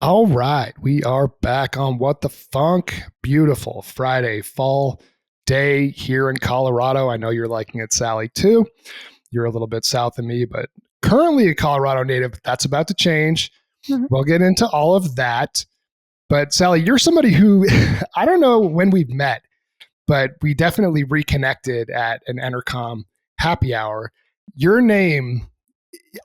All right, we are back on What the Funk. Beautiful Friday fall day here in Colorado. I know you're liking it, Sally, too. You're a little bit south of me, but currently a Colorado native. That's about to change. Mhm. We'll get into all of that. But Sally, you're somebody who I don't know when we've met, but we definitely reconnected at an Entercom happy hour. Your name,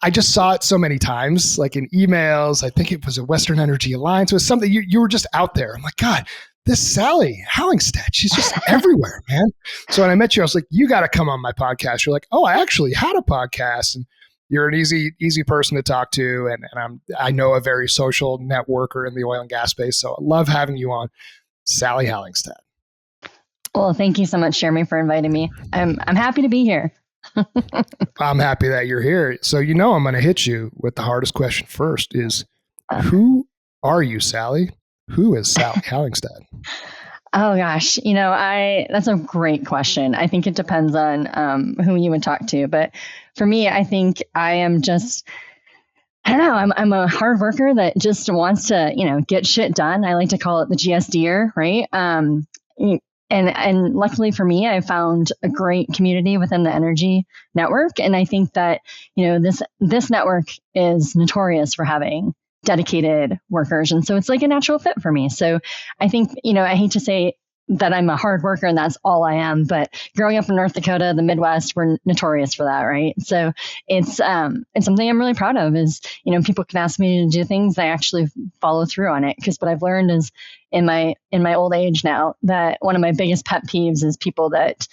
I just saw it so many times, like in emails. I think it was a Western Energy Alliance. It was something you were just out there. I'm like, God, this Sally Hallingstad, she's just everywhere, man. So when I met you, I was like, you got to come on my podcast. You're like, oh, I actually had a podcast, and you're an easy person to talk to, and I know a very social networker in the oil and gas space. So I love having you on, Sally Hallingstad. Well, thank you so much, Jeremy, for inviting me. I'm happy to be here. I'm happy that you're here. So I'm going to hit you with the hardest question first is, who are you, Sally? Who is Sally Hallingstad? Oh gosh, that's a great question. I think it depends on who you would talk to, but for me, I think I am just, I don't know, I'm a hard worker that just wants to, get shit done. I like to call it the GSDer, right? And luckily for me, I found a great community within the energy network, and I think that this network is notorious for having dedicated workers, and so it's like a natural fit for me. So I think I hate to say that I'm a hard worker and that's all I am, but growing up in North Dakota, the Midwest, we're notorious for that, right? So it's something I'm really proud of. Is people can ask me to do things, I actually follow through on it, because what I've learned is in my old age now that one of my biggest pet peeves is people that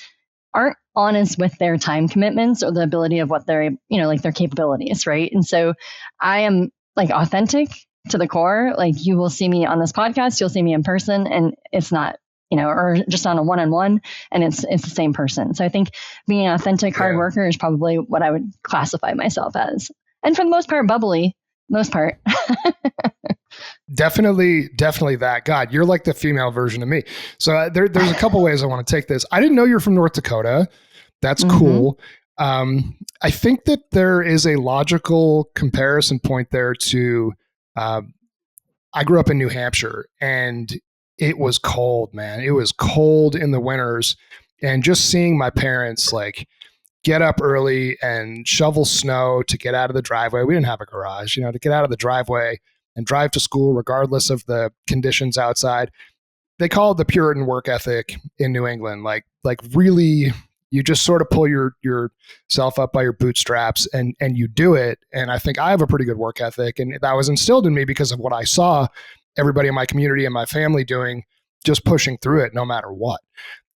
aren't honest with their time commitments or the ability of what they're like their capabilities, right? And so I am like authentic to the core. Like you will see me on this podcast, you'll see me in person, and it's not or just on a one-on-one, and it's the same person. So I think being an authentic hard worker is probably what I would classify myself as. And for the most part, bubbly, most part. Definitely that. God, you're like the female version of me. So there's a couple ways I want to take this. I didn't know you're from North Dakota. That's cool. I think that there is a logical comparison point there to, I grew up in New Hampshire, and it was cold, man. It was cold in the winters, and just seeing my parents like get up early and shovel snow to get out of the driveway. We didn't have a garage, to get out of the driveway and drive to school regardless of the conditions outside. They call it the Puritan work ethic in New England. Like really, you just sort of pull yourself up by your bootstraps and you do it. And I think I have a pretty good work ethic, and that was instilled in me because of what I saw everybody in my community and my family doing, just pushing through it no matter what.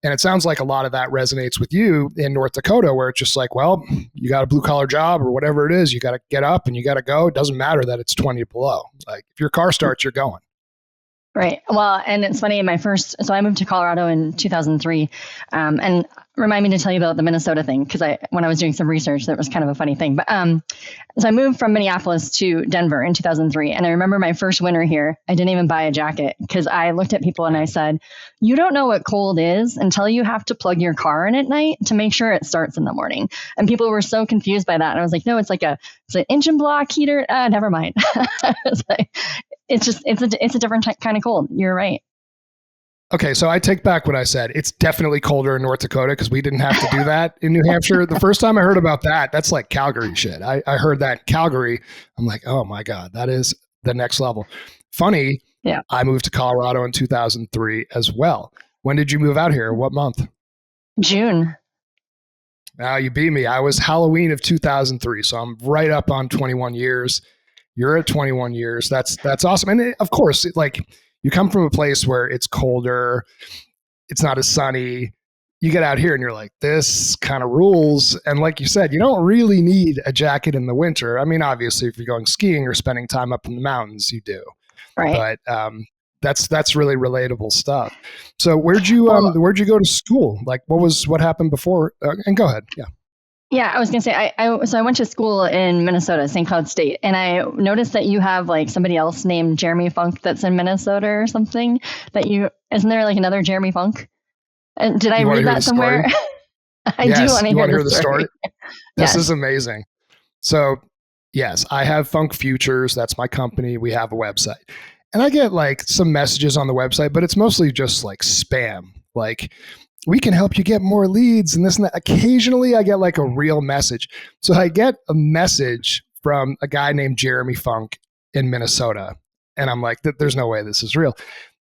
And it sounds like a lot of that resonates with you in North Dakota, where it's just like, well, you got a blue collar job or whatever it is, you got to get up and you got to go. It doesn't matter that it's 20 below. Like if your car starts, you're going. Right. Well, and it's funny, so I moved to Colorado in 2003, and remind me to tell you about the Minnesota thing, because when I was doing some research, that was kind of a funny thing. But so I moved from Minneapolis to Denver in 2003, and I remember my first winter here, I didn't even buy a jacket, because I looked at people and I said, you don't know what cold is until you have to plug your car in at night to make sure it starts in the morning. And people were so confused by that. And I was like, no, it's an engine block heater. Never mind. It's a different kind of cold. You're right. Okay, so I take back what I said. It's definitely colder in North Dakota because we didn't have to do that in New Hampshire. The first time I heard about that, that's like Calgary shit. I heard that in Calgary. I'm like, oh my God, that is the next level. Funny, yeah. I moved to Colorado in 2003 as well. When did you move out here? What month? June. You beat me. I was Halloween of 2003, so I'm right up on 21 years. You're at 21 years. That's awesome. And of course, you come from a place where it's colder, it's not as sunny. You get out here and you're like, this kind of rules. And like you said, you don't really need a jacket in the winter. I mean, obviously, if you're going skiing or spending time up in the mountains, you do. Right. But that's really relatable stuff. So where'd you go to school? Like, what happened before? And go ahead. Yeah. Yeah, I was going to say, I went to school in Minnesota, St. Cloud State, and I noticed that you have like somebody else named Jeremy Funk that's in Minnesota or something. Isn't there like another Jeremy Funk? Did I read that somewhere? I do want to hear the story. This is amazing. So yes, I have Funk Futures. That's my company. We have a website. And I get like some messages on the website, but it's mostly just like spam. Like, we can help you get more leads and this and that. Occasionally I get like a real message. So I get a message from a guy named Jeremy Funk in Minnesota. And I'm like, there's no way this is real.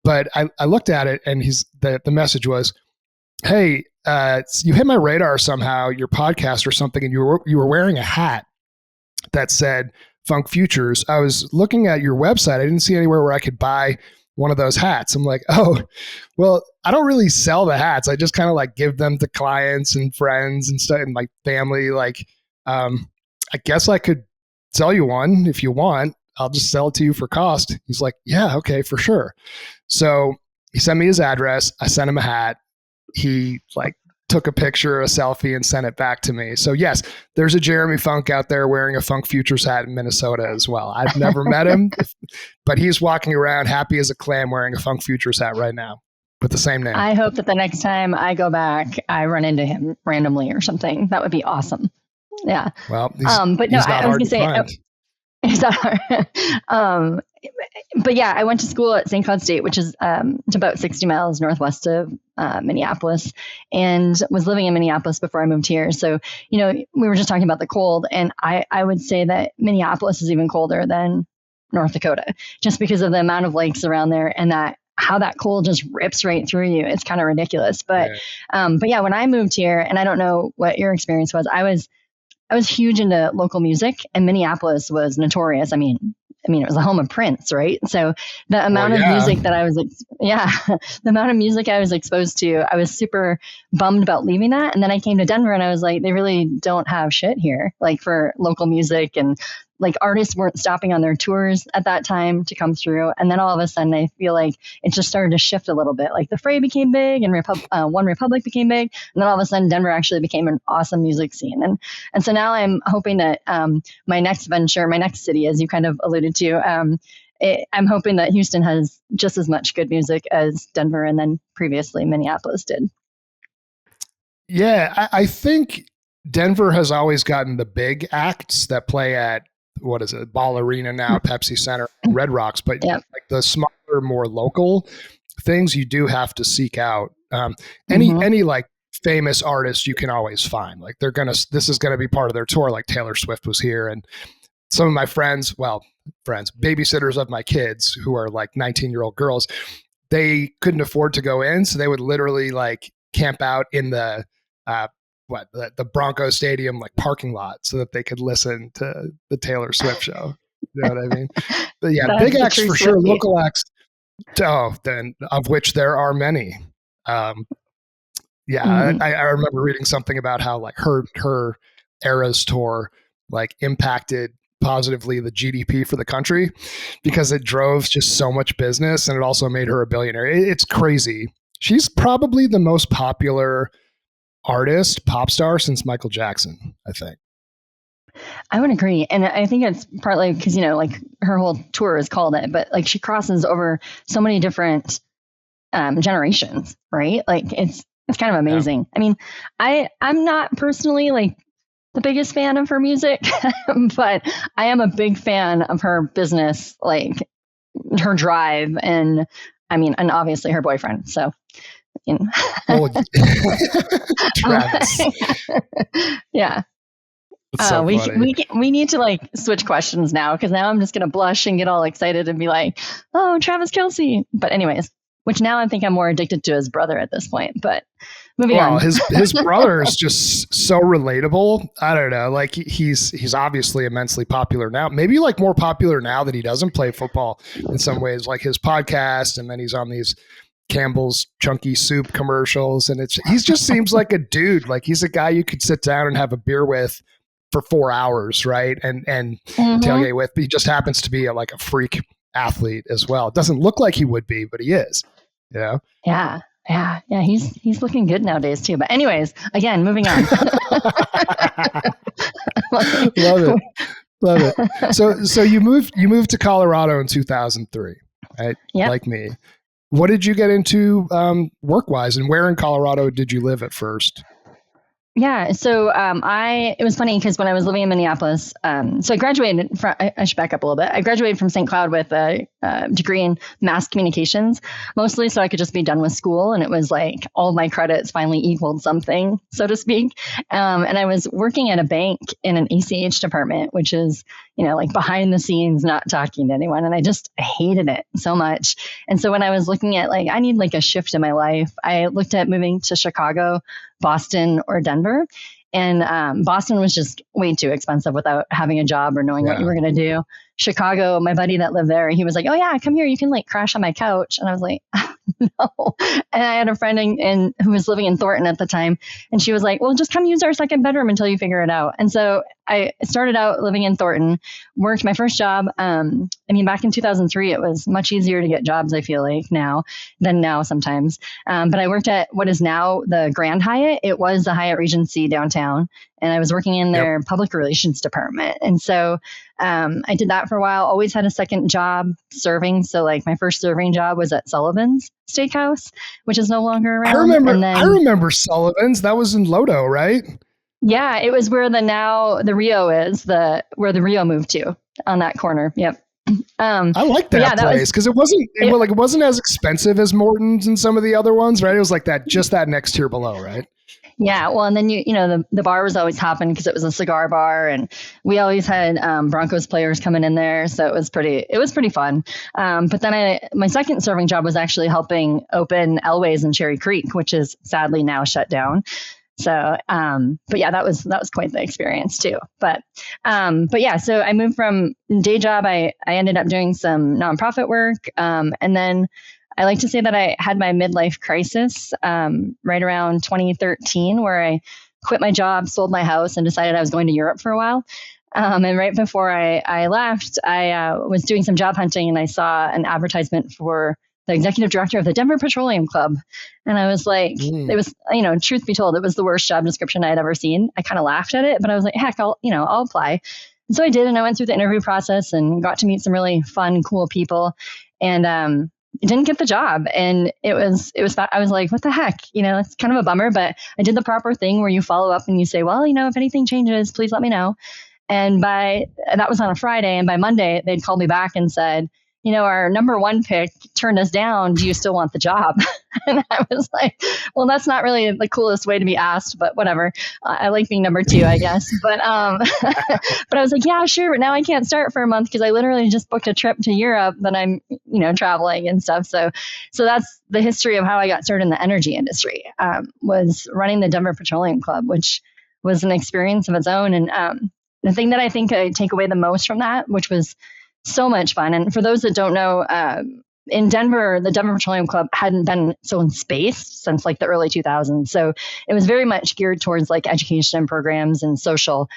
But I looked at it, and the message was, hey, you hit my radar somehow, your podcast or something, and you were wearing a hat that said Funk Futures. I was looking at your website. I didn't see anywhere where I could buy one of those hats. I'm like, oh, well, I don't really sell the hats. I just kind of like give them to clients and friends and stuff, and my family. Like, I guess I could sell you one if you want. I'll just sell it to you for cost. He's like, yeah, okay, for sure. So he sent me his address. I sent him a hat. He like took a picture, a selfie, and sent it back to me. So yes, there's a Jeremy Funk out there wearing a Funk Futures hat in Minnesota as well. I've never met him, but he's walking around happy as a clam wearing a Funk Futures hat right now with the same name. I hope that the next time I go back, I run into him randomly or something. That would be awesome. Yeah. Well, but no, I was going to say, is that hard? But yeah, I went to school at St. Cloud State, which is it's about 60 miles northwest of Minneapolis, and was living in Minneapolis before I moved here. So, you know, we were just talking about the cold, and I would say that Minneapolis is even colder than North Dakota, just because of the amount of lakes around there, and that how that cold just rips right through you. It's kind of ridiculous. But yeah, when I moved here, and I don't know what your experience was, I was huge into local music, and Minneapolis was notorious. I mean, it was the home of Prince, right? So the amount of music that the amount of music I was exposed to, I was super bummed about leaving that. And then I came to Denver, and I was like, they really don't have shit here, like for local music, and like artists weren't stopping on their tours at that time to come through. And then all of a sudden I feel like it just started to shift a little bit. Like the Fray became big, and One Republic became big. And then all of a sudden Denver actually became an awesome music scene. And so now I'm hoping that my next venture, my next city, as you kind of alluded to, I'm hoping that Houston has just as much good music as Denver, and then previously Minneapolis did. Yeah, I think Denver has always gotten the big acts that play at, what is it, Ball Arena now, Pepsi Center, Red Rocks, but like the smaller, more local things, you do have to seek out. Any like famous artist you can always find. Like this is gonna be part of their tour. Like Taylor Swift was here, and some of my friends, babysitters of my kids who are like 19-year-old girls, they couldn't afford to go in, so they would literally like camp out in the the Broncos Stadium like parking lot so that they could listen to the Taylor Swift show. You know what I mean? But yeah, big acts for sure. Local acts, then of which there are many. I remember reading something about how like her Eras tour like impacted positively the GDP for the country because it drove just so much business, and it also made her a billionaire. It's crazy. She's probably the most popular artist, pop star since Michael Jackson, I think. I would agree. And I think it's partly because, you know, like her whole tour is called it, but like she crosses over so many different generations, right? Like it's kind of amazing. Yeah. I mean, I'm not personally like the biggest fan of her music, but I am a big fan of her business, like her drive, and obviously her boyfriend. So, you know. Travis. Yeah. So we need to like switch questions now, because now I'm just going to blush and get all excited and be like, oh, Travis Kelce. But anyways, which now I think I'm more addicted to his brother at this point. But moving on. His brother is just so relatable. I don't know. Like he's obviously immensely popular now. Maybe like more popular now that he doesn't play football in some ways, like his podcast, and then he's on these Campbell's Chunky Soup commercials, and he just seems like a dude. Like he's a guy you could sit down and have a beer with for 4 hours, right? And tailgate with. But he just happens to be a freak athlete as well. It doesn't look like he would be, but he is. You know? Yeah. He's looking good nowadays too. But anyways, again, moving on. Love it. So you moved to Colorado in 2003, right? Yeah. Like me. What did you get into work-wise, and where in Colorado did you live at first? Yeah, so it was funny because when I was living in Minneapolis, so I graduated I should back up a little bit. I graduated from St. Cloud with a degree in mass communications, mostly so I could just be done with school. And it was like all of my credits finally equaled something, so to speak. And I was working at a bank in an ACH department, which is, like behind the scenes, not talking to anyone. And I just hated it so much. And so when I was looking at I need like a shift in my life, I looked at moving to Chicago, Boston, or Denver. And Boston was just way too expensive without having a job or knowing what you were going to do. Chicago, my buddy that lived there, he was like, "Oh yeah, come here. You can crash on my couch." And I was like, "No." And I had a friend who was living in Thornton at the time, and she was like, "Well, just come use our second bedroom until you figure it out." And so I started out living in Thornton, worked my first job. Back in 2003, it was much easier to get jobs, I feel like than now sometimes. But I worked at what is now the Grand Hyatt. It was the Hyatt Regency downtown, and I was working in their public relations department. And so I did that for a while, always had a second job serving. So my first serving job was at Sullivan's Steakhouse, which is no longer around. I remember Sullivan's. That was in Lodo, right? Yeah, it was where the Rio is, where the Rio moved to on that corner. Yep. I like that place because it wasn't as expensive as Morton's and some of the other ones, right? It was like just that next tier below, right? Yeah, well, and then the bar was always hopping because it was a cigar bar, and we always had Broncos players coming in there, so it was pretty fun. But then my second serving job was actually helping open Elway's in Cherry Creek, which is sadly now shut down. So, but yeah, that was quite the experience too. But yeah, so I moved from day job. I ended up doing some nonprofit work, and then I like to say that I had my midlife crisis right around 2013, where I quit my job, sold my house, and decided I was going to Europe for a while. And right before I left, I was doing some job hunting, and I saw an advertisement for the executive director of the Denver Petroleum Club. And I was like, it was, truth be told, it was the worst job description I had ever seen. I kind of laughed at it, but I was like, heck, I'll apply. And so I did, and I went through the interview process and got to meet some really fun, cool people. And didn't get the job. And it was, I was like, what the heck? It's kind of a bummer, but I did the proper thing where you follow up and you say, well, if anything changes, please let me know. And that was on a Friday. And by Monday, they'd called me back and said, our number one pick turned us down. Do you still want the job? And I was like, well, that's not really the coolest way to be asked, but whatever. I like being number two, I guess. But but I was like, yeah, sure. But now I can't start for a month because I literally just booked a trip to Europe that I'm, traveling and stuff. So that's the history of how I got started in the energy industry, was running the Denver Petroleum Club, which was an experience of its own. And the thing that I think I take away the most from that, which was so much fun. And for those that don't know, in Denver, the Denver Petroleum Club hadn't been so in space since the early 2000s. So it was very much geared towards education programs and the social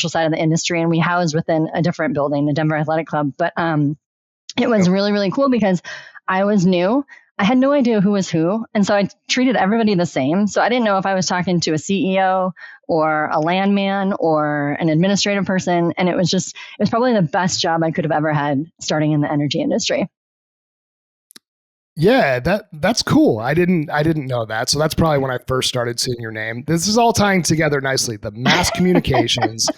side of the industry. And we housed within a different building, the Denver Athletic Club. But it was really, really cool because I was new. I had no idea who was who. And so I treated everybody the same. So I didn't know if I was talking to a CEO or a landman or an administrative person. And it was probably the best job I could have ever had starting in the energy industry. Yeah, that's cool. I didn't know that. So that's probably when I first started seeing your name. This is all tying together nicely. The mass communications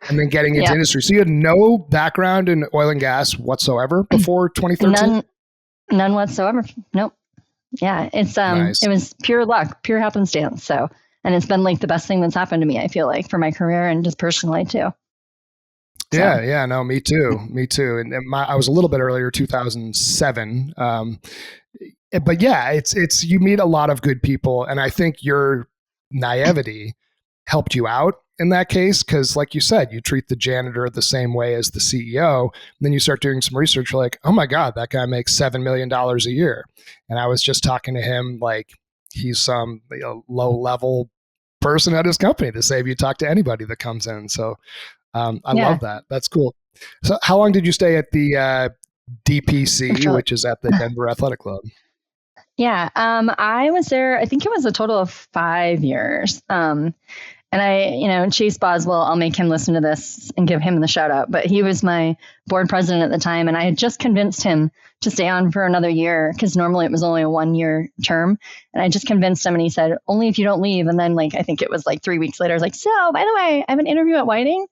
and then getting into industry. So you had no background in oil and gas whatsoever before 2013? None whatsoever. Nope. Yeah, it's nice. It was pure luck, pure happenstance. So, and it's been the best thing that's happened to me, I feel like, for my career and just personally too. So. Yeah, no, me too. And I was a little bit earlier, 2007. But yeah, it's you meet a lot of good people, and I think your naivety helped you out in that case, because like you said, you treat the janitor the same way as the CEO. And then you start doing some research, you're like, oh my God, that guy makes $7 million a year. And I was just talking to him like he's some low level person at his company, the same you talk to anybody that comes in. So I love that. That's cool. So how long did you stay at the DPC, which is at the Denver Athletic Club? Yeah, I was there, I think it was a total of 5 years. And I, Chase Boswell, I'll make him listen to this and give him the shout out, but he was my board president at the time. And I had just convinced him to stay on for another year, because normally it was only a 1 year term. And I just convinced him, and he said, only if you don't leave. And then like, I think it was like 3 weeks later, I was like, so by the way, I have an interview at Whiting.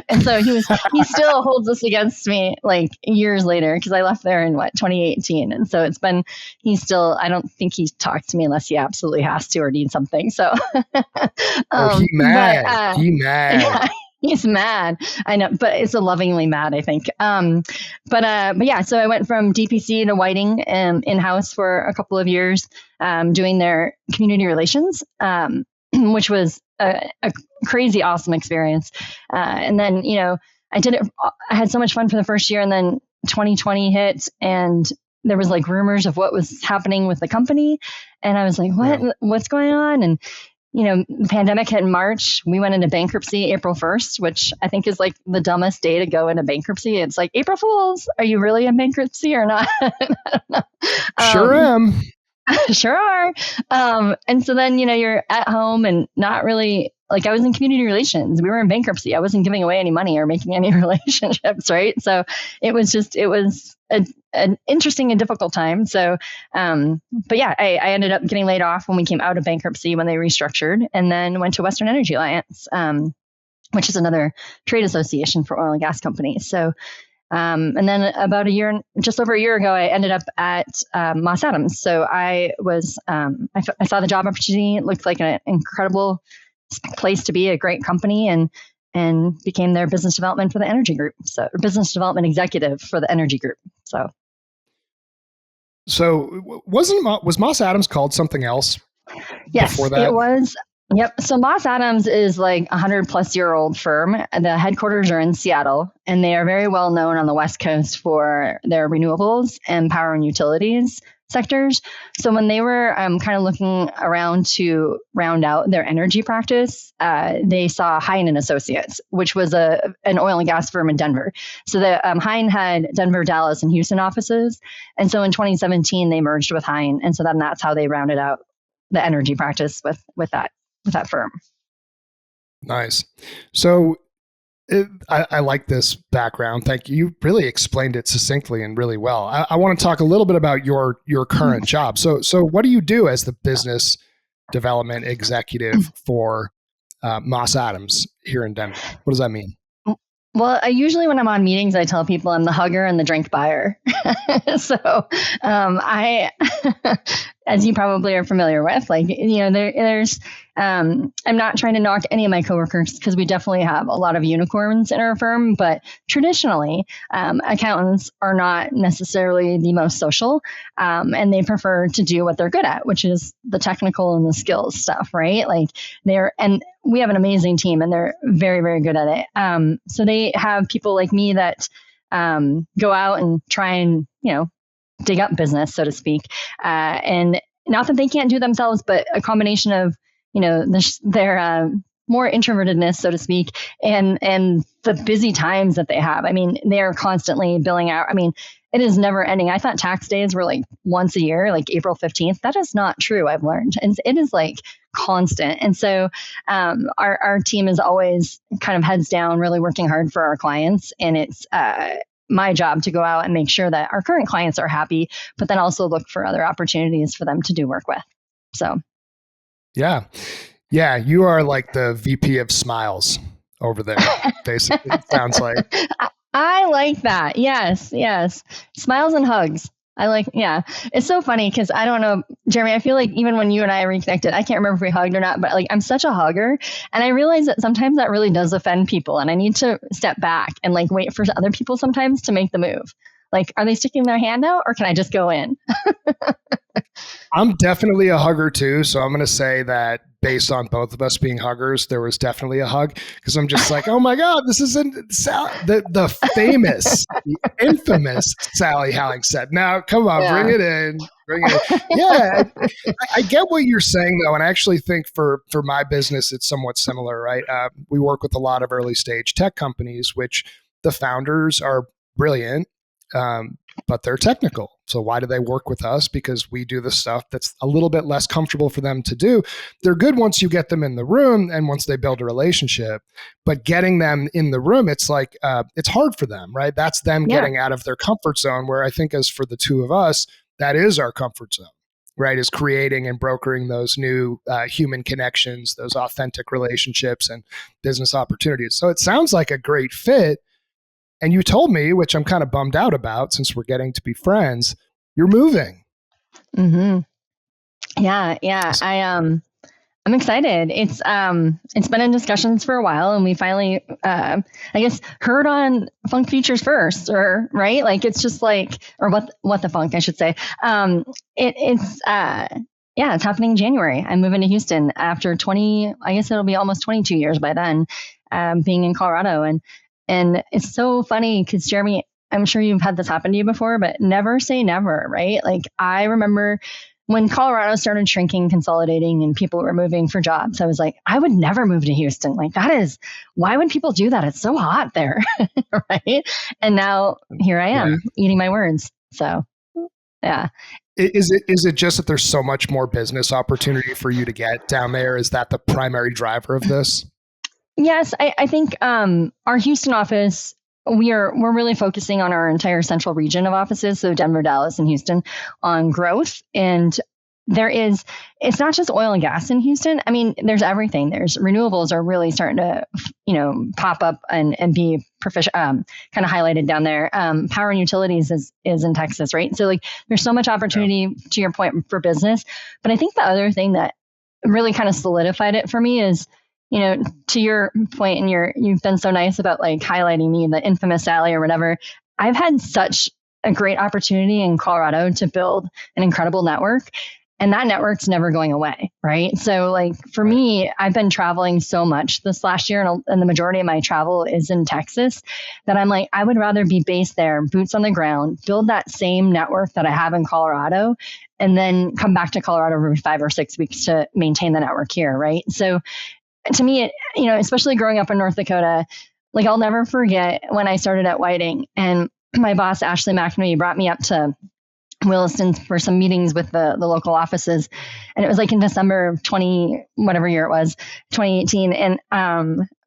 And so he still holds this against me like years later, because I left there in 2018. And so I don't think he's talked to me unless he absolutely has to or needs something. So, he mad. He mad. Yeah, he's mad. I know, but it's a lovingly mad, I think. But yeah, so I went from DPC to Whiting in-house for a couple of years, doing their community relations, which was a crazy awesome experience. And then, I had so much fun for the first year, and then 2020 hit, and there was like rumors of what was happening with the company. And I was like, what's going on? And, the pandemic hit in March. We went into bankruptcy April 1st, which I think is like the dumbest day to go into bankruptcy. It's like, April Fools, are you really in bankruptcy or not? I don't know. Sure am. Sure are. And so then, you're at home and not really, like, I was in community relations. We were in bankruptcy. I wasn't giving away any money or making any relationships, right? So it was an interesting and difficult time. So, but yeah, I ended up getting laid off when we came out of bankruptcy, when they restructured, and then went to Western Energy Alliance, which is another trade association for oil and gas companies. So, and then just over a year ago, I ended up at Moss Adams. So I saw the job opportunity. It looked like an incredible place to be, a great company, and became their business development for the energy group. So business development executive for the energy group. So was Moss Adams called something else? Yes, before that? It was. Yep. So Moss Adams is like 100+ year old firm. The headquarters are in Seattle, and they are very well known on the West Coast for their renewables and power and utilities sectors. So when they were kind of looking around to round out their energy practice, they saw Hine and Associates, which was an oil and gas firm in Denver. So the Hine had Denver, Dallas, and Houston offices. And so in 2017, they merged with Hine. And so then that's how they rounded out the energy practice with that firm. Nice. So I like this background. Thank you. You really explained it succinctly and really well. I want to talk a little bit about your current job. So what do you do as the business development executive for Moss Adams here in Denver? What does that mean? Well, usually when I'm on meetings, I tell people I'm the hugger and the drink buyer. So I, as you probably are familiar with, like, there's, I'm not trying to knock any of my coworkers, because we definitely have a lot of unicorns in our firm, but traditionally, accountants are not necessarily the most social, and they prefer to do what they're good at, which is the technical and the skills stuff, right? Like and we have an amazing team, and they're very, very good at it. So they have people like me that go out and try and, dig up business, so to speak. And not that they can't do themselves, but a combination of, their more introvertedness, so to speak, and the busy times that they have. I mean, they're constantly billing out. I mean, it is never ending. I thought tax days were like once a year, like April 15th. That is not true, I've learned. And it is like constant. And so our team is always kind of heads down, really working hard for our clients. And it's my job to go out and make sure that our current clients are happy, but then also look for other opportunities for them to do work with. So. Yeah. Yeah. You are like the VP of smiles over there, basically. It sounds like. I like that. Yes. Smiles and hugs. Yeah. It's so funny because I don't know, Jeremy, I feel like even when you and I reconnected, I can't remember if we hugged or not, but like I'm such a hugger. And I realize that sometimes that really does offend people. And I need to step back and like wait for other people sometimes to make the move. Like, are they sticking their hand out, or can I just go in? I'm definitely a hugger too. So I'm going to say that based on both of us being huggers, there was definitely a hug, because I'm just like, oh my God, this is the famous, the infamous Sally Hallingstad. Now, come on, bring it in. Yeah, I get what you're saying though. And I actually think for my business, it's somewhat similar, right? We work with a lot of early stage tech companies, which the founders are brilliant, but they're technical. So why do they work with us? Because we do the stuff that's a little bit less comfortable for them to do. They're good once you get them in the room and once they build a relationship, but getting them in the room, it's like, it's hard for them, right? That's them getting out of their comfort zone, where I think as for the two of us, that is our comfort zone, right? Is creating and brokering those new human connections, those authentic relationships and business opportunities. So it sounds like a great fit. And you told me, which I'm kind of bummed out about since we're getting to be friends, you're moving. Mm-hmm. Yeah. I'm excited. It's been in discussions for a while, and we finally, I guess, heard on Funk Futures first, or right? Like it's just like, or what the funk, I should say. It's happening in January. I'm moving to Houston after 20. I guess it'll be almost 22 years by then, being in Colorado, and it's so funny because Jeremy, I'm sure you've had this happen to you before, but never say never, right? Like I remember when Colorado started shrinking, consolidating, and people were moving for jobs, I was like, I would never move to Houston. Like why would people do that? It's so hot there, right? And now here I am eating my words. So, yeah. Is it just that there's so much more business opportunity for you to get down there? Is that the primary driver of this? Yes, I think our Houston office, we're really focusing on our entire central region of offices, so Denver, Dallas, and Houston, on growth. And it's not just oil and gas in Houston. I mean, there's everything. There's renewables are really starting to, pop up and be proficient, kind of highlighted down there. Power and utilities is in Texas, right? So like, there's so much opportunity to your point for business. But I think the other thing that really kind of solidified it for me is, to your point, and you've been so nice about like highlighting me, the infamous Sally or whatever. I've had such a great opportunity in Colorado to build an incredible network, and that network's never going away, right? So like for me, I've been traveling so much this last year, and the majority of my travel is in Texas, that I'm like, I would rather be based there, boots on the ground, build that same network that I have in Colorado, and then come back to Colorado every 5 or 6 weeks to maintain the network here, right? So to me, especially growing up in North Dakota, like I'll never forget when I started at Whiting, and my boss, Ashley McNamee, brought me up to Williston for some meetings with the local offices. And it was like in December of 2018. And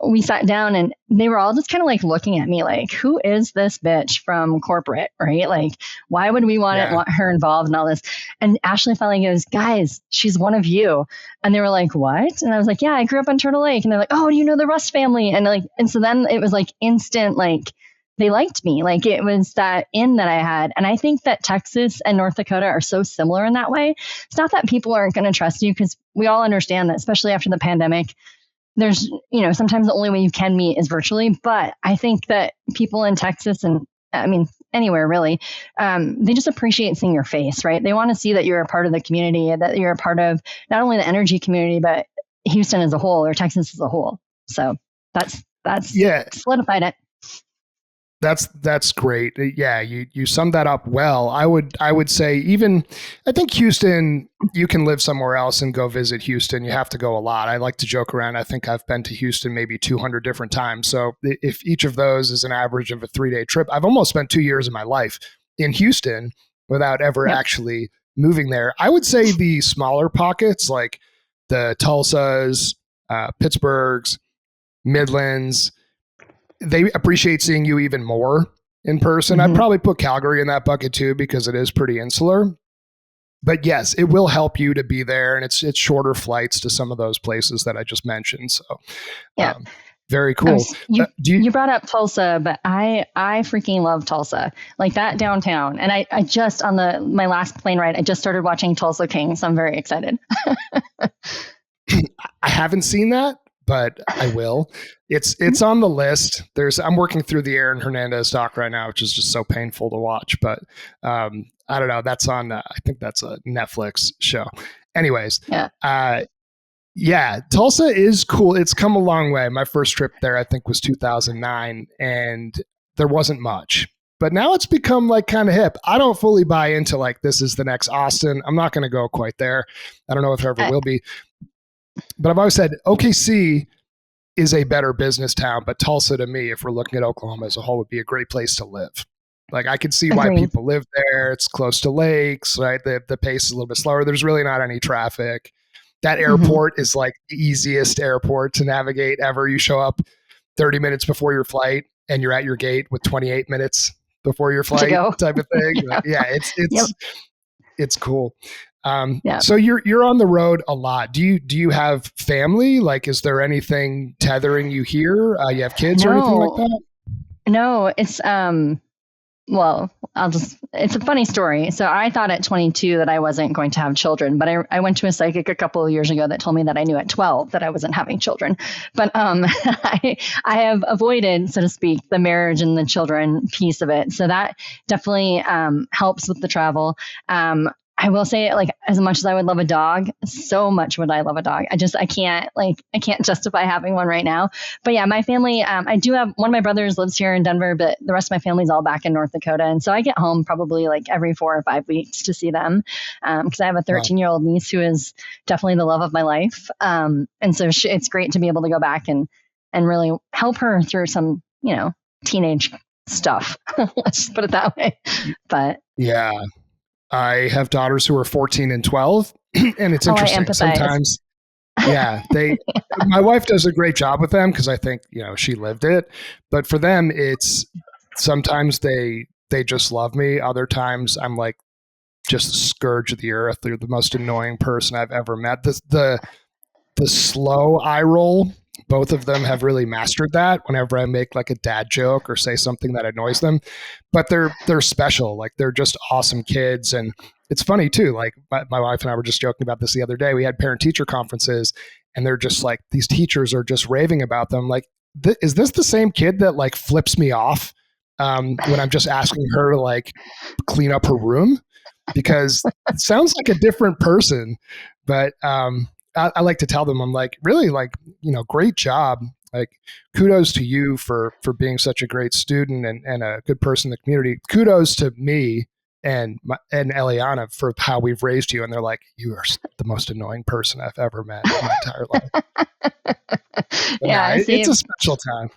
we sat down, and they were all just kind of like looking at me like, who is this bitch from corporate, right? Like, why would we want her involved in all this? And Ashley finally goes, guys, she's one of you. And they were like, what? And I was like, yeah, I grew up on Turtle Lake. And they're like, oh, do you know the Rust family? And so then it was like instant, like, they liked me. Like it was that in that I had. And I think that Texas and North Dakota are so similar in that way. It's not that people aren't going to trust you, because we all understand that, especially after the pandemic, there's, sometimes the only way you can meet is virtually. But I think that people in Texas, and I mean, anywhere really, they just appreciate seeing your face, right? They want to see that you're a part of the community, that you're a part of not only the energy community, but Houston as a whole, or Texas as a whole. So that's solidified it. That's great. Yeah, you summed that up well. I would say I think Houston, you can live somewhere else and go visit Houston. You have to go a lot. I like to joke around. I think I've been to Houston maybe 200 different times. So if each of those is an average of a 3-day trip, I've almost spent 2 years of my life in Houston without ever actually moving there. I would say the smaller pockets, like the Tulsas, Pittsburghs, Midlands, they appreciate seeing you even more in person. I'd probably put Calgary in that bucket too, because it is pretty insular. But yes, it will help you to be there, and it's shorter flights to some of those places that I just mentioned. So, very cool. You brought up Tulsa, but I freaking love Tulsa, like that downtown. And I just on my last plane ride, I just started watching Tulsa King, so I'm very excited. I haven't seen that, but I will. It's on the list. I'm working through the Aaron Hernandez doc right now, which is just so painful to watch. But I don't know. That's on. I think that's a Netflix show. Anyways, Tulsa is cool. It's come a long way. My first trip there, I think, was 2009, and there wasn't much. But now it's become like kind of hip. I don't fully buy into like this is the next Austin. I'm not going to go quite there. I don't know if it ever will be. But I've always said OKC is a better business town, but Tulsa to me, if we're looking at Oklahoma as a whole, would be a great place to live. Like I could see why Agreed. people live there. It's close to lakes, right? The pace is a little bit slower. There's really not any traffic. That airport is like the easiest airport to navigate ever. You show up 30 minutes before your flight and you're at your gate with 28 minutes before your To flight go. type of thing. Yeah. Yeah, it's cool. Yeah. So you're on the road a lot. Do you have family? Like, is there anything tethering you here? You have kids or anything like that? No, it's well, it's a funny story. So I thought at 22 that I wasn't going to have children, but I went to a psychic a couple of years ago that told me that I knew at 12 that I wasn't having children. But I have avoided, so to speak, the marriage and the children piece of it. So that definitely helps with the travel. I will say, like, as much as I would love a dog, so much would I love a dog. I can't justify having one right now. But yeah, my family, I do have one of my brothers lives here in Denver, but the rest of my family's all back in North Dakota. And so I get home probably like every 4 or 5 weeks to see them. Cause I have a 13-year-old niece who is definitely the love of my life. And so it's great to be able to go back and really help her through some, teenage stuff. Let's just put it that way. But yeah. I have daughters who are 14 and 12, and it's interesting. Sometimes, my wife does a great job with them because I think, she lived it. But for them, it's sometimes they just love me. Other times I'm like just the scourge of the earth. They're the most annoying person I've ever met. The slow eye roll, both of them have really mastered that whenever I make like a dad joke or say something that annoys them. But they're special. Like they're just awesome kids. And it's funny too. Like my wife and I were just joking about this the other day. We had parent teacher conferences and they're just like, these teachers are just raving about them. Like, is this the same kid that like flips me off when I'm just asking her to like clean up her room? Because it sounds like a different person. But I like to tell them, I'm like, really, like, great job. Like, kudos to you for being such a great student and a good person in the community. Kudos to me and Eliana for how we've raised you. And they're like, you are the most annoying person I've ever met in my entire life. It's a special time.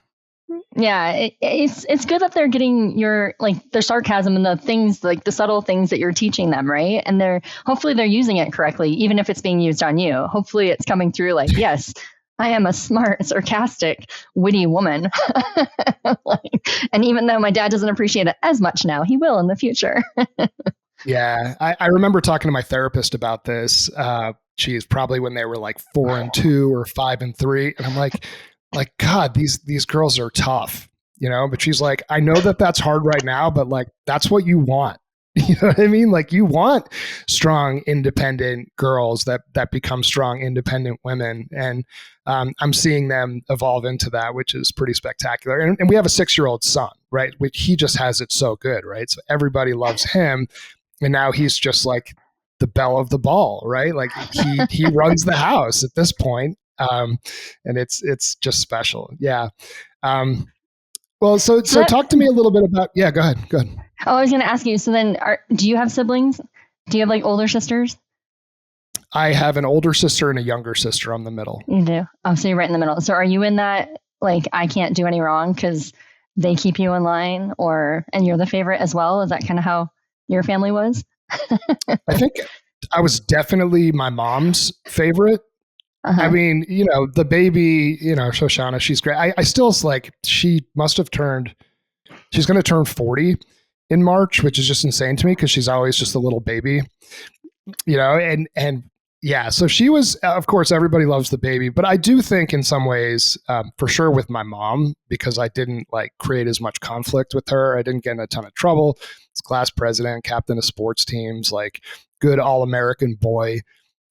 Yeah, it's good that they're getting their sarcasm and the things, like the subtle things that you're teaching them, right? And hopefully they're using it correctly, even if it's being used on you. Hopefully it's coming through like, yes, I am a smart, sarcastic, witty woman. And even though my dad doesn't appreciate it as much now, he will in the future. Yeah, I remember talking to my therapist about this. Geez, probably when they were like 4 and 2 or 5 and 3, and I'm like, God, these girls are tough, but she's like, I know that that's hard right now, but like, that's what you want. You know what I mean? Like you want strong, independent girls that become strong, independent women. And I'm seeing them evolve into that, which is pretty spectacular. And we have a 6-year-old son, right? Which he just has it so good, right? So everybody loves him. And now he's just like the belle of the ball, right? Like he runs the house at this point. And it's just special. Yeah. Well, so talk to me a little bit about, go ahead. Oh, I was going to ask you, so then do you have siblings? Do you have like older sisters? I have an older sister and a younger sister. I'm the middle. You do? Oh, so you're right in the middle. So are you in that, like, I can't do any wrong because they keep you in line, and you're the favorite as well? Is that kind of how your family was? I think I was definitely my mom's favorite. Uh-huh. I mean, the baby, Shoshana, she's great. I still like, she's going to turn 40 in March, which is just insane to me because she's always just a little baby, and yeah, so she was, of course, everybody loves the baby, but I do think in some ways, for sure with my mom, because I didn't like create as much conflict with her. I didn't get in a ton of trouble. As class president, captain of sports teams, like good all-American boy.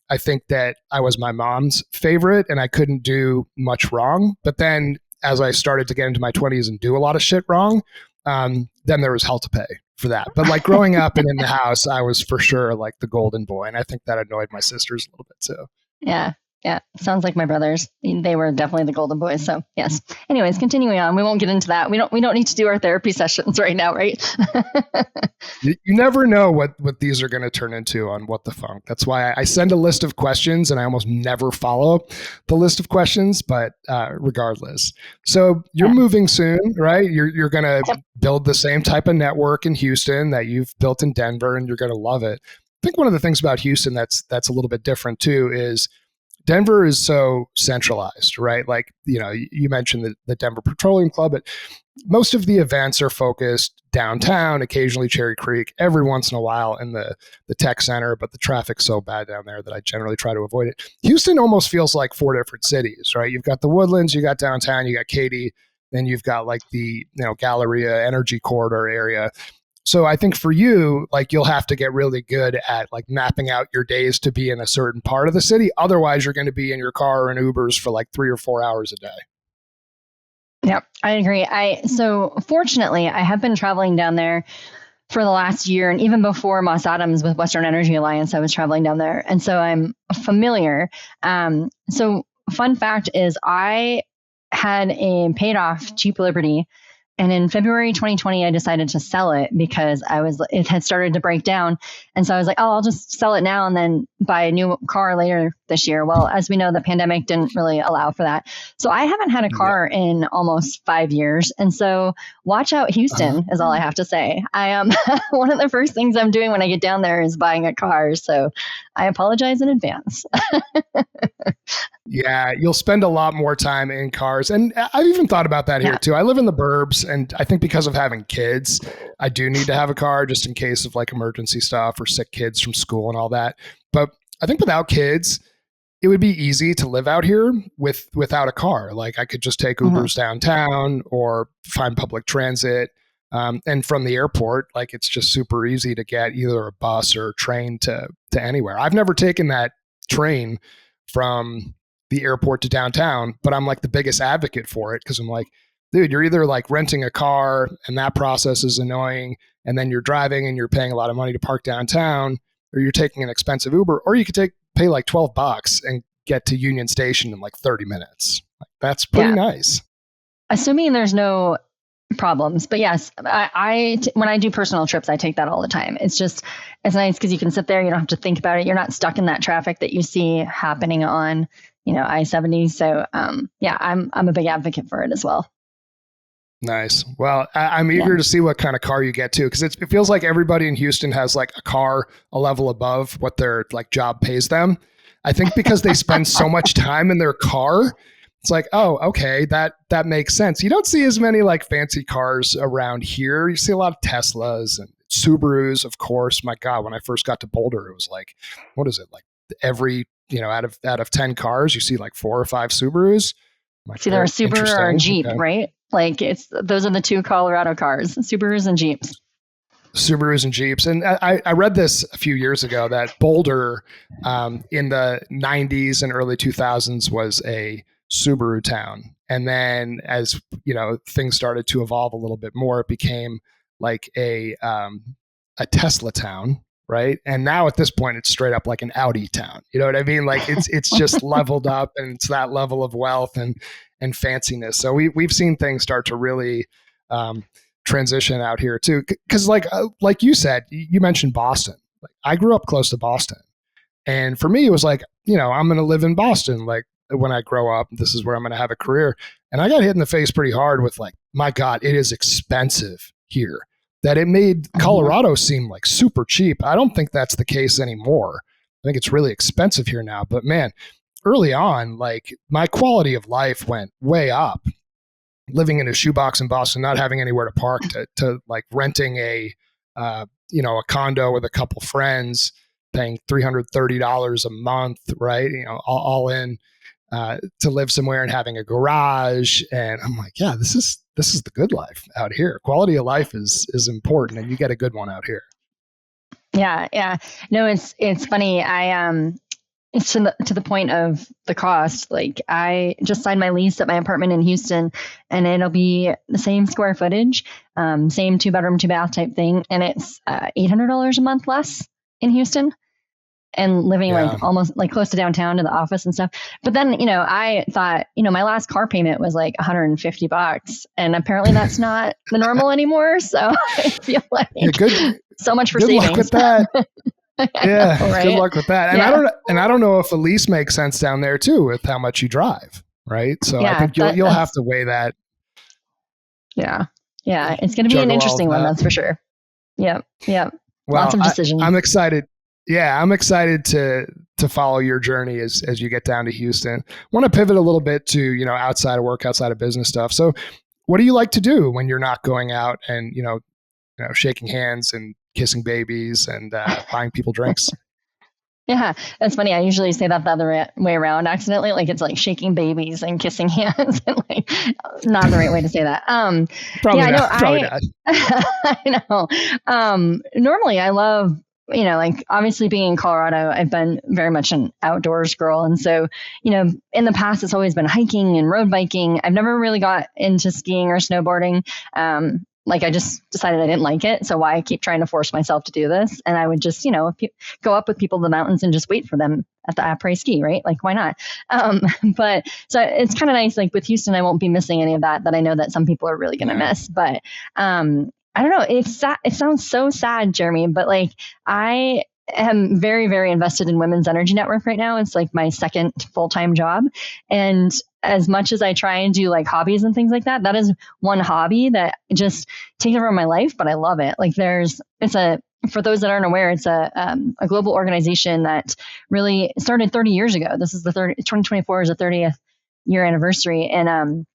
I think that I was my mom's favorite and I couldn't do much wrong. But then as I started to get into my 20s and do a lot of shit wrong, then there was hell to pay for that. But like growing up and in the house, I was for sure like the golden boy. And I think that annoyed my sisters a little bit too. Yeah. Yeah. Sounds like my brothers. They were definitely the golden boys. So yes. Anyways, continuing on. We won't get into that. We don't need to do our therapy sessions right now, right? You never know what these are going to turn into on What the Funk. That's why I send a list of questions and I almost never follow the list of questions, but regardless. So you're moving soon, right? You're going to build the same type of network in Houston that you've built in Denver, and you're going to love it. I think one of the things about Houston that's a little bit different too is Denver is so centralized, right? Like, you mentioned the Denver Petroleum Club, but most of the events are focused downtown, occasionally Cherry Creek, every once in a while in the tech center, but the traffic's so bad down there that I generally try to avoid it. Houston almost feels like 4 different cities, right? You've got the Woodlands, you got downtown, you got Katy, then you've got like the Galleria Energy Corridor area. So I think for you, like, you'll have to get really good at like mapping out your days to be in a certain part of the city. Otherwise, you're going to be in your car or in Ubers for like 3 or 4 hours a day. Yeah, I agree. So fortunately, I have been traveling down there for the last year, and even before Moss Adams with Western Energy Alliance, I was traveling down there, and so I'm familiar. So fun fact is, I had a paid off Jeep Liberty. And in February 2020, I decided to sell it because it had started to break down. And so I was like, oh, I'll just sell it now and then buy a new car later this year. Well, as we know, the pandemic didn't really allow for that. So I haven't had a car in almost 5 years. And so watch out, Houston is all I have to say. I am one of the first things I'm doing when I get down there is buying a car. So I apologize in advance. Yeah, you'll spend a lot more time in cars. And I've even thought about that here too. I live in the burbs, and I think because of having kids, I do need to have a car just in case of like emergency stuff or sick kids from school and all that. But I think without kids, it would be easy to live out here without a car. Like, I could just take Ubers downtown or find public transit. And from the airport, like, it's just super easy to get either a bus or a train to anywhere. I've never taken that train from the airport to downtown, but I'm like the biggest advocate for it because I'm like, dude, you're either like renting a car and that process is annoying, and then you're driving and you're paying a lot of money to park downtown, or you're taking an expensive Uber, or you could pay like $12 and get to Union Station in like 30 minutes. Like, that's pretty nice. Assuming there's no problems. But yes, when I do personal trips, I take that all the time. It's nice because you can sit there, you don't have to think about it. You're not stuck in that traffic that you see happening on, I-70. So I'm a big advocate for it as well. Nice. Well, I'm eager to see what kind of car you get too, because it feels like everybody in Houston has like a car a level above what their like job pays them. I think because they spend so much time in their car, it's like, oh, okay, that makes sense. You don't see as many like fancy cars around here. You see a lot of Teslas and Subarus, of course. My God, when I first got to Boulder, it was like, what is it? Like every, out of 10 cars, you see like 4 or 5 Subarus. It's either a Subaru or a Jeep, right? Like those are the 2 Colorado cars, Subarus and Jeeps. Subarus and Jeeps. And I read this a few years ago that Boulder in the 90s and early 2000s was a Subaru town. And then as, things started to evolve a little bit more, it became like a Tesla town, right? And now at this point, it's straight up like an Audi town. You know what I mean? Like it's just leveled up, and it's that level of wealth and fanciness. So we've seen things start to really transition out here too. Because like you said, you mentioned Boston. Like, I grew up close to Boston, and for me, it was like, I'm going to live in Boston. Like, when I grow up, this is where I'm going to have a career. And I got hit in the face pretty hard with like, my God, it is expensive here. That it made Colorado seem like super cheap. I don't think that's the case anymore. I think it's really expensive here now. But man, early on, like, my quality of life went way up. Living in a shoebox in Boston, not having anywhere to park, to like renting a condo with a couple friends, paying $330 a month, right? All in to live somewhere and having a garage. And I'm like, yeah, this is the good life out here. Quality of life is important, and you get a good one out here. Yeah. Yeah. No, it's funny. It's to the point of the cost. Like, I just signed my lease at my apartment in Houston, and it'll be the same square footage, same 2-bedroom, 2-bath type thing. And it's $800 a month less in Houston. and living like Yeah. almost like close to downtown to the office and stuff. But then, I thought, my last car payment was like $150, and apparently that's not the normal anymore. So I feel like Yeah. so much for Good luck savings. with that. I Yeah. know, Good right? luck with that. Yeah. And I don't know if a lease makes sense down there too with how much you drive. Right. So I Yeah. think you'll have to weigh that, Yeah. Yeah. It's going to be an juggle all of interesting one. that. That's for sure. Yep. Yep. Lots Well, of decisions. I'm excited. Yeah, I'm excited to follow your journey as you get down to Houston. I want to pivot a little bit to, outside of work, outside of business stuff. So what do you like to do when you're not going out and, shaking hands and kissing babies and buying people drinks? Yeah, that's funny. I usually say that the other way around accidentally. Like it's like shaking babies and kissing hands, and like not the right way to say that. Probably Yeah, no, not. Probably not. I know. Normally I love, like obviously being in Colorado, I've been very much an outdoors girl. And so, in the past, it's always been hiking and road biking. I've never really got into skiing or snowboarding. Like I just decided I didn't like it. So why keep trying to force myself to do this? And I would just, go up with people in the mountains and just wait for them at the après ski, right? Like why not? Um, but so it's kind of nice. Like with Houston, I won't be missing any of that I know that some people are really going to miss. But I don't know. It sounds so sad, Jeremy, but like I am very, very invested in Women's Energy Network right now. It's like my second full-time job. And as much as I try and do like hobbies and things like that, that is one hobby that just takes over my life, but I love it. Like for those that aren't aware, it's a global organization that really started 30 years ago. This is 2024 is the 30th year anniversary. And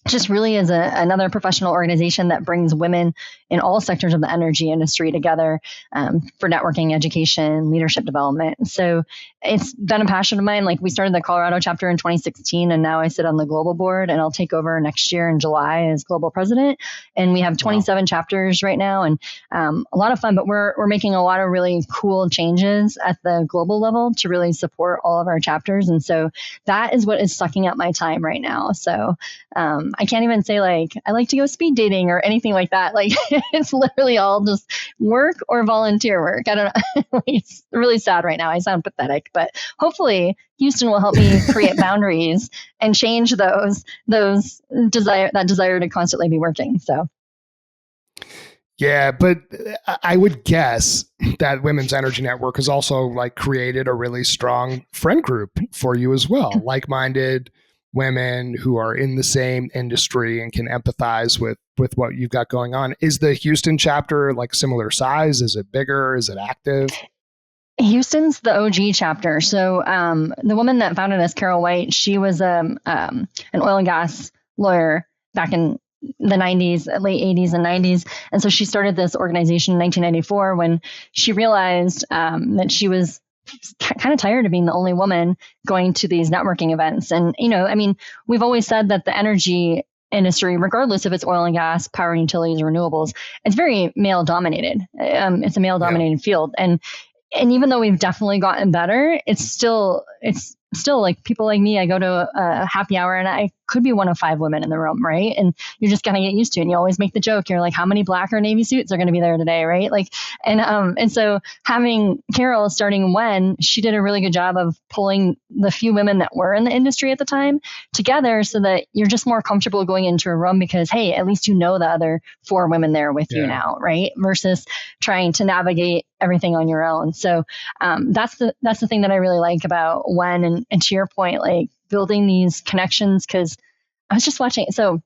just really is another professional organization that brings women in all sectors of the energy industry together for networking, education, leadership development. So it's been a passion of mine. Like we started the Colorado chapter in 2016, and now I sit on the global board, and I'll take over next year in July as global president. And we have 27 chapters right now, and a lot of fun. But we're making a lot of really cool changes at the global level to really support all of our chapters. And so that is what is sucking up my time right now. So I can't even say like I like to go speed dating or anything like that. Like it's literally all just work or volunteer work. I don't know. It's really sad right now. I sound pathetic, but hopefully Houston will help me create boundaries and change those desire to constantly be working. So. Yeah, but I would guess that Women's Energy Network has also like created a really strong friend group for you as well, like-minded women who are in the same industry and can empathize with what you've got going on. Is the Houston chapter like similar size? Is it bigger? Is it active? Houston's the OG chapter. So the woman that founded us, Carol White, she was an oil and gas lawyer back in the 90s, late 80s and 90s. And so she started this organization in 1994 when she realized that she was kind of tired of being the only woman going to these networking events. And, we've always said that the energy industry, regardless if it's oil and gas, power and utilities, or renewables, it's very male dominated. It's a male dominated field. And even though we've definitely gotten better, it's still like people like me. I go to a happy hour and I could be one of 5 women in the room, right? And you're just gonna get used to it. And you always make the joke. You're like, how many black or navy suits are going to be there today, right? Like, and so having Carol starting when she did a really good job of pulling the few women that were in the industry at the time together, so that you're just more comfortable going into a room because hey, at least you know the other 4 women there with you now, right? Versus trying to navigate everything on your own. So that's the thing that I really like about when and to your point, like building these connections. Because I was just watching. So,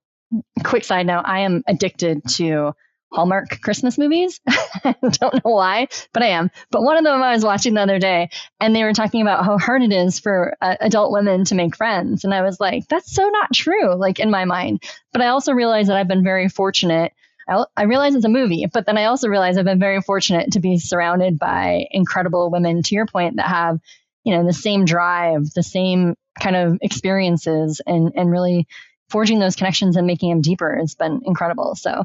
quick side note: I am addicted to Hallmark Christmas movies. I don't know why, but I am. But one of them I was watching the other day, and they were talking about how hard it is for adult women to make friends, and I was like, that's so not true, like in my mind. But I also realized that I've been very fortunate. I realize it's a movie, but then I also realize I've been very fortunate to be surrounded by incredible women, to your point, that have, the same drive, the same kind of experiences, and really forging those connections and making them deeper has been incredible. So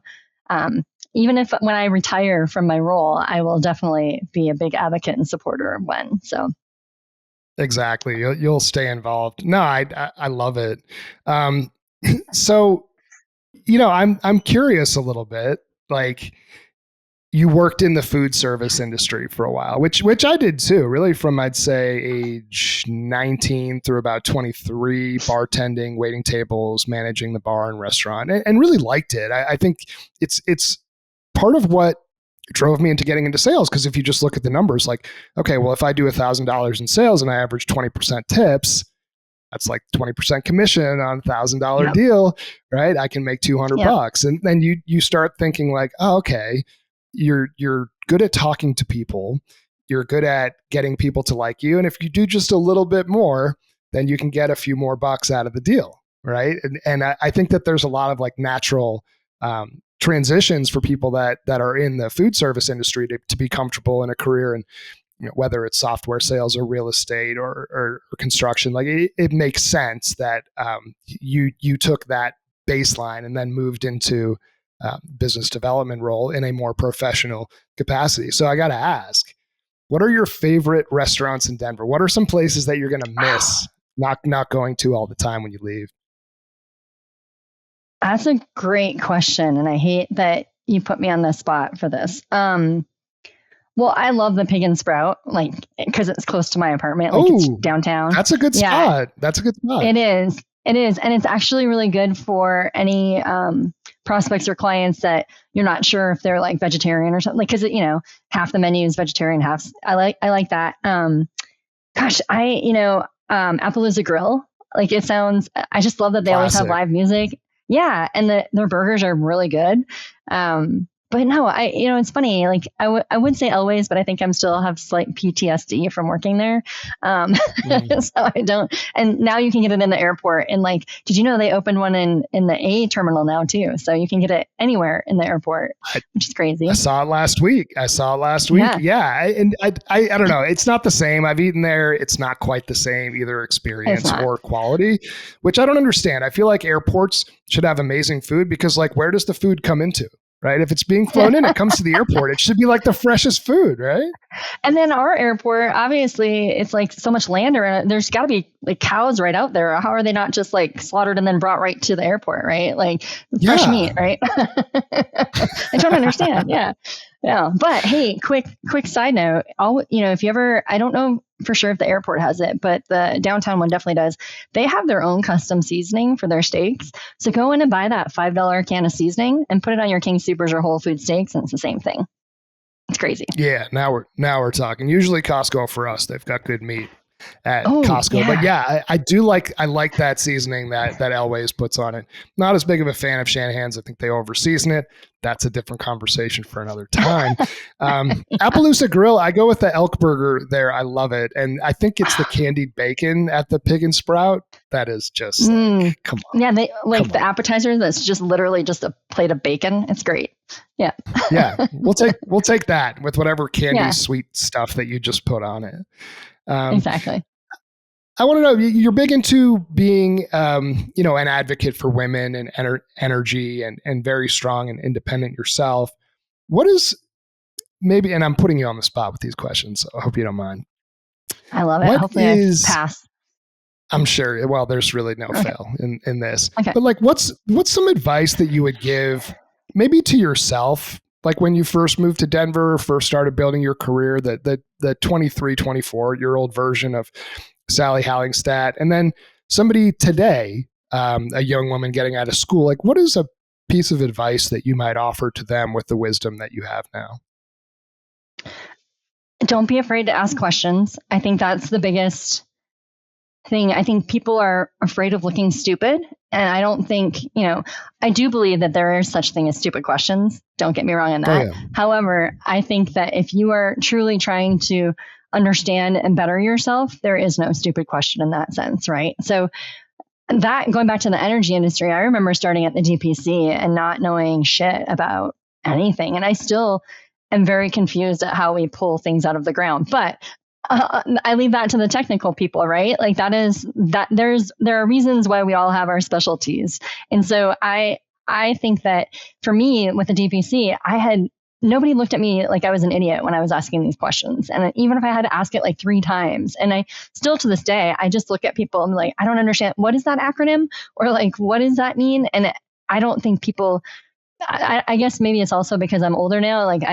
even if when I retire from my role, I will definitely be a big advocate and supporter of when. So. Exactly. You'll stay involved. No, I love it. So, I'm curious a little bit, like, you worked in the food service industry for a while, which I did too, really from, I'd say, age 19 through about 23, bartending, waiting tables, managing the bar and restaurant, and really liked it. I think it's part of what drove me into getting into sales. Because if you just look at the numbers, like, okay, well, if I do $1,000 in sales and I average 20% tips, that's like 20% commission on a $1,000 deal, right? I can make 200 bucks. And then you start thinking like, oh, okay, you're good at talking to people. You're good at getting people to like you. And if you do just a little bit more, then you can get a few more bucks out of the deal, right? And I think that there's a lot of like natural transitions for people that are in the food service industry to be comfortable in a career. And whether it's software sales or real estate or construction, like it makes sense that you took that baseline and then moved into business development role in a more professional capacity. So I got to ask, what are your favorite restaurants in Denver? What are some places that you're going to miss not going to all the time when you leave? That's a great question. And I hate that you put me on the spot for this. Well, I love the Pig and Sprout, like, because it's close to my apartment. Like, it's downtown. That's a good spot. That's a good spot. It is. And it's actually really good for any prospects or clients that you're not sure if they're like vegetarian or something. Like, because half the menu is vegetarian, half. I like that. Appaloosa Grill. Like, it sounds. I just love that they always have live music. Yeah, and their burgers are really good. But no, it's funny. Like, I would say always, but I think I'm still have slight PTSD from working there. So I don't. And now you can get it in the airport. And like, did you know they opened one in the A terminal now too? So you can get it anywhere in the airport, which is crazy. I saw it last week. Yeah. And I don't know. It's not the same. I've eaten there. It's not quite the same either experience or quality, which I don't understand. I feel like airports should have amazing food because, like, where does the food come into? Right? If it's being flown in, it comes to the airport. It should be like the freshest food, right? And then our airport, obviously, it's like so much land around it. There's got to be like cows right out there. How are they not just like slaughtered and then brought right to the airport, right? Like fresh meat, right? I don't understand. Yeah. But hey, quick side note. If you ever, I don't know for sure if the airport has it, but the downtown one definitely does. They have their own custom seasoning for their steaks. So go in and buy that $5 can of seasoning and put it on your King Soopers or Whole Food steaks, and it's the same thing. It's crazy. Yeah, now we're talking. Usually Costco for us, they've got good meat at Costco. Yeah. But yeah, I like that seasoning that Elway's puts on it. Not as big of a fan of Shanahan's. I think they over season it. That's a different conversation for another time. Appaloosa Grill, I go with the elk burger there. I love it. And I think it's the candied bacon at the Pig and Sprout. That is just like, come on. Yeah, they like the appetizer that's just literally just a plate of bacon. It's great. Yeah. Yeah. We'll take that with whatever candy sweet stuff that you just put on it. Exactly. I want to know, you're big into being, an advocate for women and energy and very strong and independent yourself. What is maybe, and I'm putting you on the spot with these questions, so I hope you don't mind. I love it. Hopefully I pass. I'm sure. Well, there's really no fail in this. Okay. But like, what's some advice that you would give maybe to yourself? Like when you first moved to Denver, first started building your career, the 23, 24-year-old version of Sally Hallingstad, and then somebody today, a young woman getting out of school, like what is a piece of advice that you might offer to them with the wisdom that you have now? Don't be afraid to ask questions. I think that's the biggest thing. I think people are afraid of looking stupid. And I don't think, I do believe that there is such thing as stupid questions. Don't get me wrong on that. Oh, yeah. However, I think that if you are truly trying to understand and better yourself, there is no stupid question in that sense, right? So that, going back to the energy industry, I remember starting at the DPC and not knowing shit about anything. And I still am very confused at how we pull things out of the ground. But I leave that to the technical people, right? Like there are reasons why we all have our specialties. And so I think that for me with the DPC, nobody looked at me like I was an idiot when I was asking these questions. And even if I had to ask it like 3 times, and I still to this day, I just look at people and be like, I don't understand. What is that acronym? Or like, what does that mean? And I don't think people, I guess maybe it's also because I'm older now. Like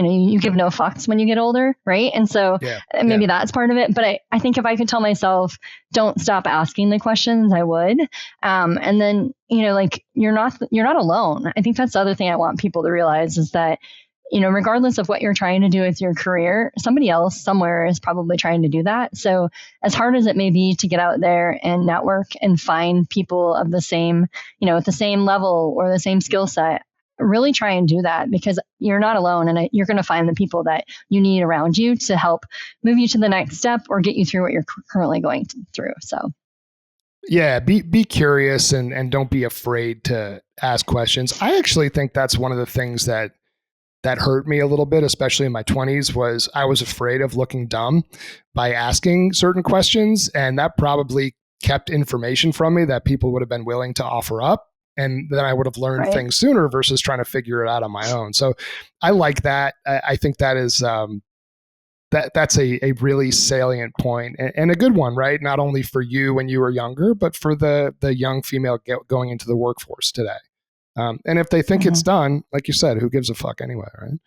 you give no fucks when you get older, right? And so maybe that's part of it. But I think if I could tell myself, don't stop asking the questions, I would. And then, like you're not alone. I think that's the other thing I want people to realize is that, regardless of what you're trying to do with your career, somebody else somewhere is probably trying to do that. So as hard as it may be to get out there and network and find people of the same, at the same level or the same skill set, really try and do that because you're not alone and you're going to find the people that you need around you to help move you to the next step or get you through what you're currently going through. So. Yeah, be curious and don't be afraid to ask questions. I actually think that's one of the things that hurt me a little bit, especially in my 20s, was I was afraid of looking dumb by asking certain questions. And that probably kept information from me that people would have been willing to offer up. And then I would have learned things sooner versus trying to figure it out on my own. So I like that. I think that is that's a really salient point and a good one, right? Not only for you when you were younger, but for the young female going into the workforce today. And if they think it's done, like you said, who gives a fuck anyway, right?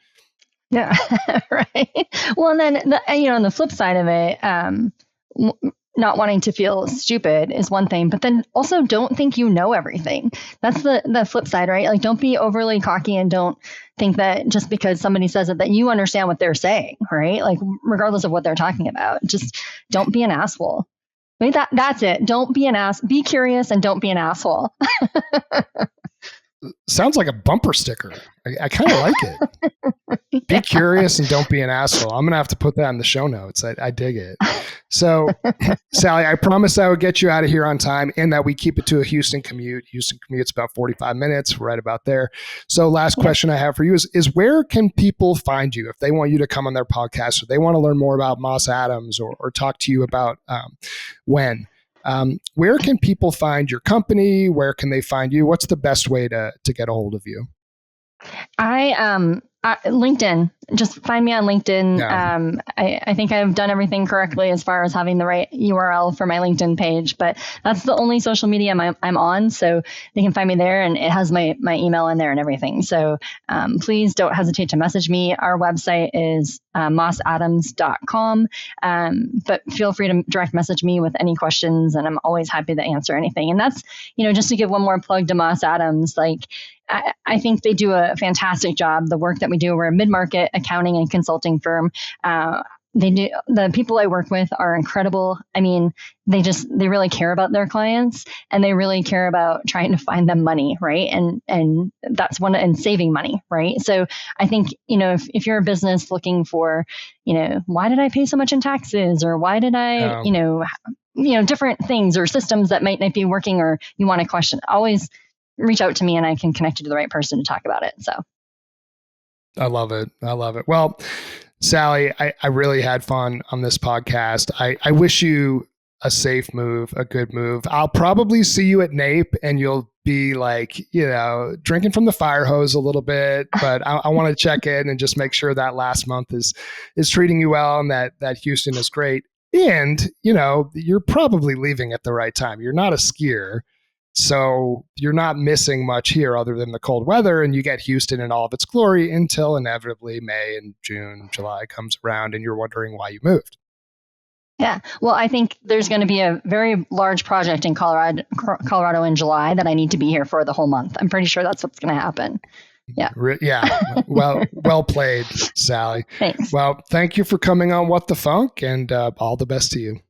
Yeah, right. Well, and then, on the flip side of it, not wanting to feel stupid is one thing, but then also don't think you know everything. That's the flip side, right? Like, don't be overly cocky and don't think that just because somebody says it, that you understand what they're saying, right? Like, regardless of what they're talking about, just don't be an asshole. I mean, that's it. Don't be an ass. Be curious and don't be an asshole. Sounds like a bumper sticker. I kind of like it. Be curious and don't be an asshole. I'm going to have to put that in the show notes. I dig it. So, Sally, I promised I would get you out of here on time and that we keep it to a Houston commute. Houston commute's about 45 minutes, right about there. So last question I have for you is where can people find you if they want you to come on their podcast or they want to learn more about Moss Adams or talk to you about when? Where can people find your company? Where can they find you? What's the best way to get a hold of you? LinkedIn. Just find me on LinkedIn. Yeah. I think I've done everything correctly as far as having the right URL for my LinkedIn page, but that's the only social media I'm on. So they can find me there and it has my email in there and everything. So please don't hesitate to message me. Our website is mossadams.com. But feel free to direct message me with any questions and I'm always happy to answer anything. And that's, just to give one more plug to Moss Adams, like, I think they do a fantastic job. The work that we do, we're a mid-market accounting and consulting firm. The people I work with are incredible. I mean, they really care about their clients and they really care about trying to find them money, right? And that's and saving money, right? So I think, if you're a business looking for, why did I pay so much in taxes or why did I, different things or systems that might not be working or you want to question, always reach out to me and I can connect you to the right person to talk about it. So. I love it. Well, Sally, I really had fun on this podcast. I wish you a safe move, a good move. I'll probably see you at NAPE and you'll be like, drinking from the fire hose a little bit, but I want to check in and just make sure that last month is treating you well and that Houston is great. And, you're probably leaving at the right time. You're not a skier. So you're not missing much here other than the cold weather and you get Houston in all of its glory until inevitably May and June, July comes around and you're wondering why you moved. Yeah. Well, I think there's going to be a very large project in Colorado in July that I need to be here for the whole month. I'm pretty sure that's what's going to happen. Yeah. Yeah. Well played, Sally. Thanks. Well, thank you for coming on What the Funk and all the best to you.